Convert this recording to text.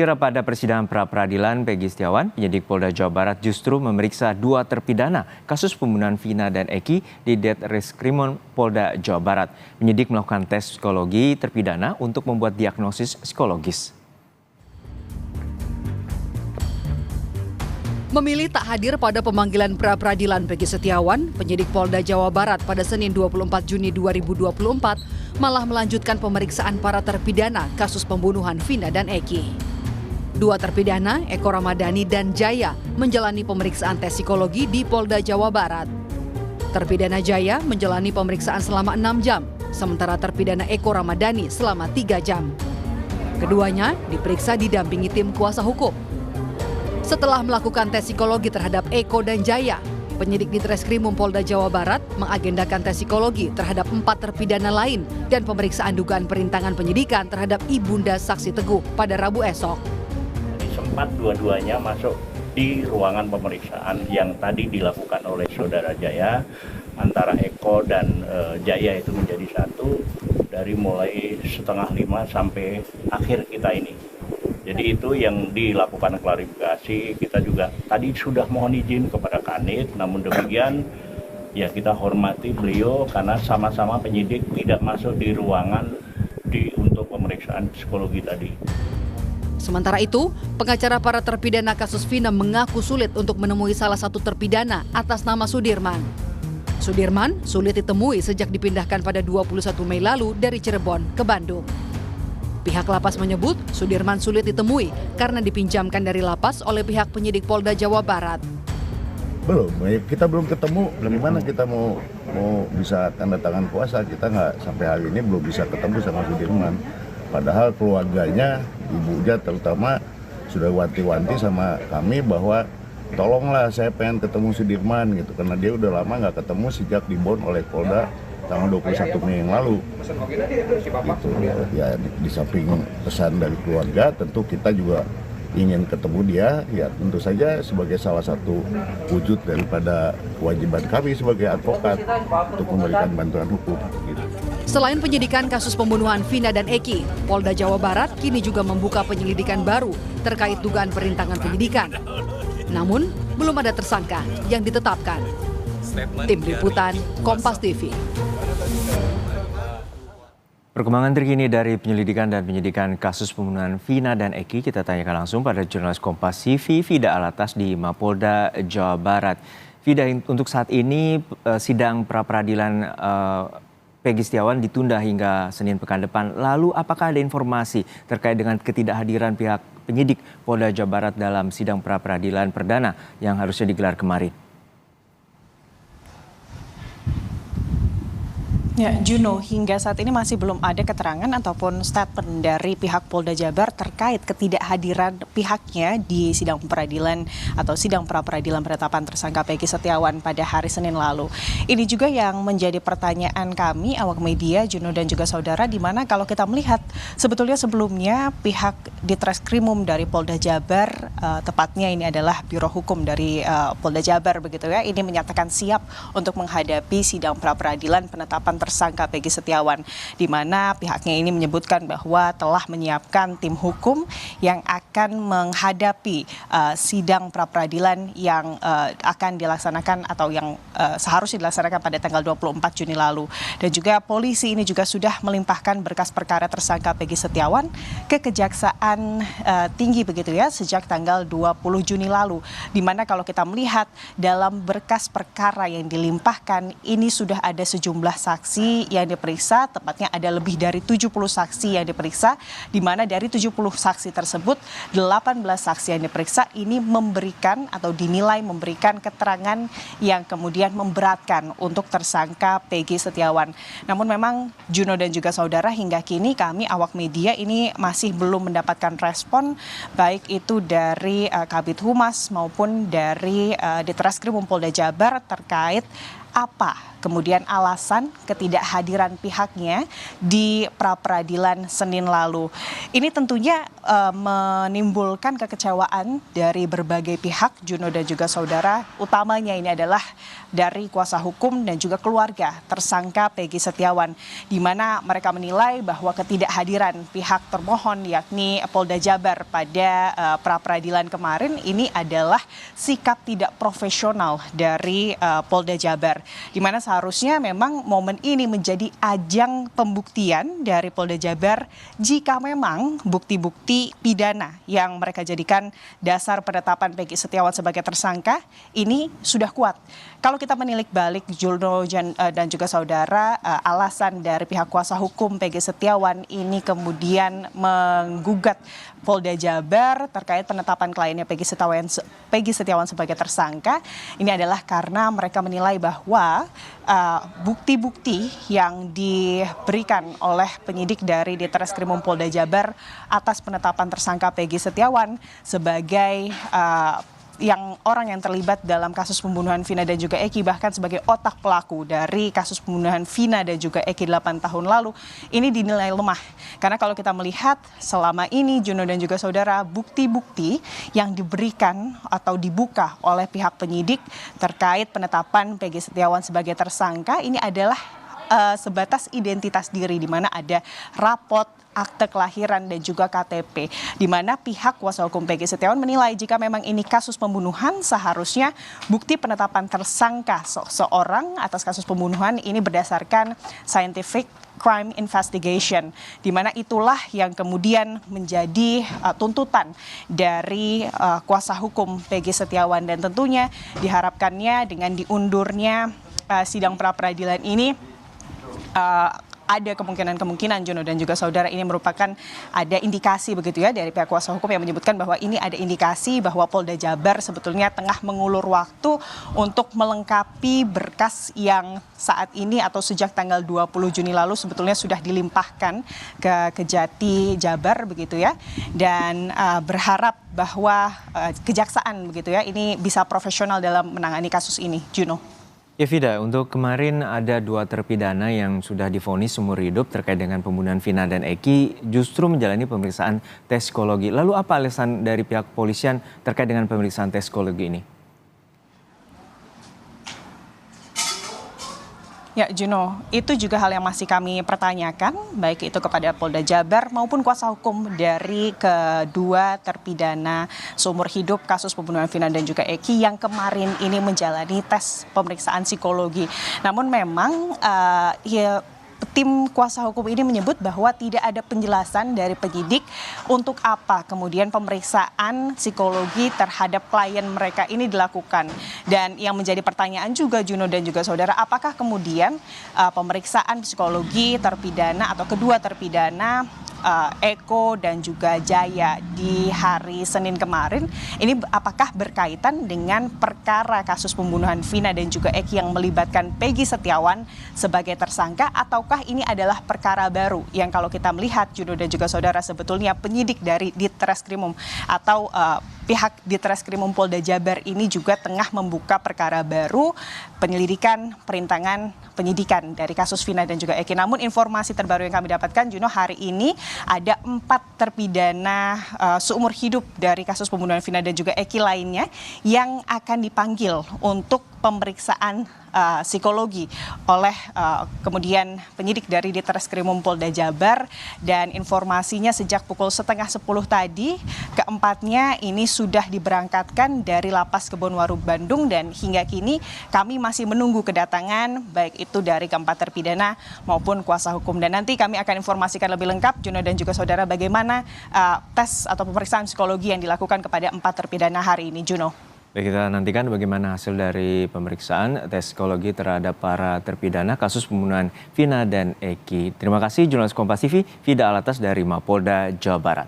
Pada persidangan pra-peradilan Peggy Setiawan, penyidik Polda Jawa Barat justru memeriksa 2 terpidana kasus pembunuhan Vina dan Eki di Ditreskrimum Polda Jawa Barat. Penyidik melakukan tes psikologi terpidana untuk membuat diagnosis psikologis. Memilih tak hadir pada pemanggilan pra-peradilan Peggy Setiawan, penyidik Polda Jawa Barat pada Senin 24 Juni 2024 malah melanjutkan pemeriksaan para terpidana kasus pembunuhan Vina dan Eki. 2 terpidana, Eko Ramadhani dan Jaya, menjalani pemeriksaan tes psikologi di Polda Jawa Barat. Terpidana Jaya menjalani pemeriksaan selama 6 jam, sementara terpidana Eko Ramadhani selama 3 jam. Keduanya diperiksa didampingi tim kuasa hukum. Setelah melakukan tes psikologi terhadap Eko dan Jaya, penyidik Ditreskrimum Polda Jawa Barat mengagendakan tes psikologi terhadap 4 terpidana lain dan pemeriksaan dugaan perintangan penyidikan terhadap Ibunda Saksi Teguh pada Rabu esok. Sempat dua-duanya masuk di ruangan pemeriksaan yang tadi dilakukan oleh saudara Jaya, antara Eko dan Jaya itu menjadi satu dari mulai 4:30 sampai akhir kita ini. Jadi itu yang dilakukan klarifikasi. Kita juga tadi sudah mohon izin kepada Kanit, namun demikian ya kita hormati beliau karena sama-sama penyidik tidak masuk di ruangan untuk pemeriksaan psikologi tadi. Sementara itu, pengacara para terpidana kasus Vina mengaku sulit untuk menemui salah satu terpidana atas nama Sudirman. Sudirman sulit ditemui sejak dipindahkan pada 21 Mei lalu dari Cirebon ke Bandung. Pihak lapas menyebut Sudirman sulit ditemui karena dipinjamkan dari lapas oleh pihak penyidik Polda Jawa Barat. Kita belum ketemu, bagaimana kita mau bisa tanda tangan kuasa, kita nggak sampai hari ini belum bisa ketemu sama Sudirman. Padahal keluarganya, ibunya terutama sudah wanti-wanti sama kami bahwa tolonglah saya pengen ketemu Sudirman gitu, karena dia udah lama nggak ketemu sejak dibon oleh Polda tanggal 21 Mei yang lalu. Gitu. Ya di samping pesan dari keluarga, tentu kita juga ingin ketemu dia, ya tentu saja sebagai salah satu wujud daripada kewajiban kami sebagai advokat untuk memberikan bantuan hukum. Gitu. Selain penyidikan kasus pembunuhan Vina dan Eki, Polda Jawa Barat kini juga membuka penyelidikan baru terkait dugaan perintangan penyidikan. Namun, belum ada tersangka yang ditetapkan. Tim Liputan, Kompas TV. Perkembangan terkini dari penyelidikan dan penyidikan kasus pembunuhan Vina dan Eki kita tanyakan langsung pada jurnalis Kompas TV Vida Alatas di Mapolda Jawa Barat. Vida, untuk saat ini sidang pra-peradilan Peggy Setiawan ditunda hingga Senin pekan depan. Lalu apakah ada informasi terkait dengan ketidakhadiran pihak penyidik Polda Jawa Barat dalam sidang pra-peradilan perdana yang harusnya digelar kemarin? Ya, Juno, hingga saat ini masih belum ada keterangan ataupun statement dari pihak Polda Jabar terkait ketidakhadiran pihaknya di sidang peradilan atau sidang pra-peradilan penetapan tersangka Peggy Setiawan pada hari Senin lalu. Ini juga yang menjadi pertanyaan kami, awak media, Juno dan juga saudara, di mana kalau kita melihat sebetulnya sebelumnya pihak Ditreskrimum dari Polda Jabar, tepatnya ini adalah Biro Hukum dari Polda Jabar begitu ya, ini menyatakan siap untuk menghadapi sidang pra-peradilan penetapan tersangka Peggy Setiawan, di mana pihaknya ini menyebutkan bahwa telah menyiapkan tim hukum yang akan menghadapi sidang pra-peradilan yang akan dilaksanakan atau yang seharusnya dilaksanakan pada tanggal 24 Juni lalu. Dan juga polisi ini juga sudah melimpahkan berkas perkara tersangka Peggy Setiawan ke Kejaksaan Tinggi begitu ya sejak tanggal 20 Juni lalu. Di mana kalau kita melihat dalam berkas perkara yang dilimpahkan ini sudah ada sejumlah saksi yang diperiksa, tepatnya ada lebih dari 70 saksi yang diperiksa, di mana dari 70 saksi tersebut 18 saksi yang diperiksa ini memberikan atau dinilai memberikan keterangan yang kemudian memberatkan untuk tersangka Peggy Setiawan. Namun memang Juno dan juga saudara, hingga kini kami awak media ini masih belum mendapatkan respon baik itu dari Kabid Humas maupun dari Ditreskrimum Polda Jabar terkait apa kemudian alasan ketidakhadiran pihaknya di pra-peradilan Senin lalu. Ini tentunya menimbulkan kekecewaan dari berbagai pihak, Juno dan juga saudara. Utamanya ini adalah dari kuasa hukum dan juga keluarga tersangka Peggy Setiawan, di mana mereka menilai bahwa ketidakhadiran pihak termohon yakni Polda Jabar pada pra-peradilan kemarin ini adalah sikap tidak profesional dari Polda Jabar, di mana seharusnya memang momen ini menjadi ajang pembuktian dari Polda Jabar jika memang bukti-bukti pidana yang mereka jadikan dasar penetapan Peggy Setiawan sebagai tersangka ini sudah kuat. Kalau kita menilik balik Juno dan juga saudara, alasan dari pihak kuasa hukum Peggy Setiawan ini kemudian menggugat Polda Jabar terkait penetapan kliennya Peggy Setiawan sebagai tersangka, ini adalah karena mereka menilai bahwa bukti-bukti yang diberikan oleh penyidik dari Ditreskrimum Polda Jabar atas penetapan tersangka Peggy Setiawan sebagai orang yang terlibat dalam kasus pembunuhan Vina dan juga Eki, bahkan sebagai otak pelaku dari kasus pembunuhan Vina dan juga Eki 8 tahun lalu, ini dinilai lemah. Karena kalau kita melihat selama ini Juno dan juga saudara, bukti-bukti yang diberikan atau dibuka oleh pihak penyidik terkait penetapan Peggy Setiawan sebagai tersangka ini adalah sebatas identitas diri, di mana ada rapot, akte kelahiran dan juga KTP, di mana pihak kuasa hukum Peggy Setiawan menilai jika memang ini kasus pembunuhan, seharusnya bukti penetapan tersangka seorang atas kasus pembunuhan ini berdasarkan scientific crime investigation, di mana itulah yang kemudian menjadi tuntutan dari kuasa hukum Peggy Setiawan, dan tentunya diharapkannya dengan diundurnya sidang pra-peradilan ini ada kemungkinan Juno dan juga saudara, ini merupakan ada indikasi begitu ya dari pihak kuasa hukum yang menyebutkan bahwa ini ada indikasi bahwa Polda Jabar sebetulnya tengah mengulur waktu untuk melengkapi berkas yang saat ini atau sejak tanggal 20 Juni lalu sebetulnya sudah dilimpahkan ke Kejati Jabar begitu ya, dan berharap bahwa kejaksaan begitu ya ini bisa profesional dalam menangani kasus ini. Juno. Ya Vida, untuk kemarin ada 2 terpidana yang sudah divonis seumur hidup terkait dengan pembunuhan Vina dan Eki justru menjalani pemeriksaan tes psikologi. Lalu apa alasan dari pihak kepolisian terkait dengan pemeriksaan tes psikologi ini? Ya Juno, itu juga hal yang masih kami pertanyakan, baik itu kepada Polda Jabar maupun kuasa hukum dari kedua terpidana seumur hidup kasus pembunuhan Vina dan juga Eki yang kemarin ini menjalani tes pemeriksaan psikologi. Namun memang tim kuasa hukum ini menyebut bahwa tidak ada penjelasan dari penyidik untuk apa kemudian pemeriksaan psikologi terhadap klien mereka ini dilakukan. Dan yang menjadi pertanyaan juga Juno dan juga saudara, apakah kemudian pemeriksaan psikologi terpidana atau kedua terpidana Eko dan juga Jaya di hari Senin kemarin ini apakah berkaitan dengan perkara kasus pembunuhan Vina dan juga Eki yang melibatkan Peggy Setiawan sebagai tersangka, ataukah ini adalah perkara baru yang kalau kita melihat Juno dan juga saudara sebetulnya penyidik dari Ditreskrimum atau pihak Ditreskrimum Polda Jabar ini juga tengah membuka perkara baru penyelidikan perintangan penyidikan dari kasus Vina dan juga Eki. Namun informasi terbaru yang kami dapatkan Juno, hari ini ada 4 terpidana seumur hidup dari kasus pembunuhan Vina dan juga Eki lainnya yang akan dipanggil untuk pemeriksaan psikologi oleh kemudian penyidik dari Ditreskrimum Polda Jabar, dan informasinya sejak pukul 9:30 tadi keempatnya ini sudah diberangkatkan dari Lapas Kebonwaru Bandung, dan hingga kini kami masih menunggu kedatangan baik itu dari keempat terpidana maupun kuasa hukum, dan nanti kami akan informasikan lebih lengkap Juno dan juga saudara bagaimana tes atau pemeriksaan psikologi yang dilakukan kepada 4 terpidana hari ini. Juno. Baik, kita nantikan bagaimana hasil dari pemeriksaan tes psikologi terhadap para terpidana kasus pembunuhan Vina dan Eki. Terima kasih jurnalis Kompas TV, Vida Alatas dari Mapolda, Jawa Barat.